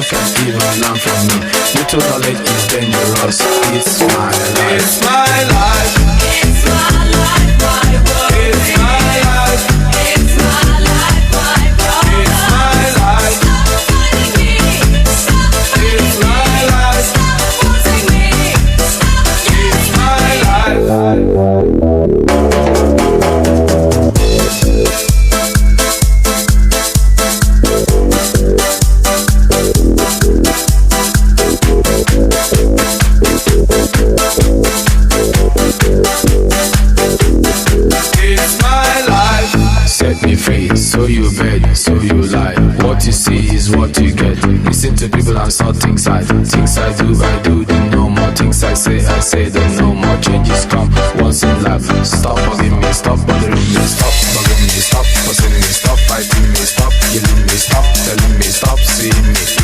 can't even learn from me. Little knowledge is dangerous. It's my life. It's my life. It's my life, my world. It's my life. It's my life, my brother. It's my life. Stop fighting me. Stop fighting it's me. My life. Stop forcing me. Stop it's my life. So you beg, so you lie. What you see is what you get. Listen to people and saw things I do. Things I do, no more. Things I say, don't no more. Changes come once in life. Stop bugging me, stop bothering me. Stop bugging me, stop fussing me. Stop fighting me, stop killing me. Stop telling me, stop seeing me.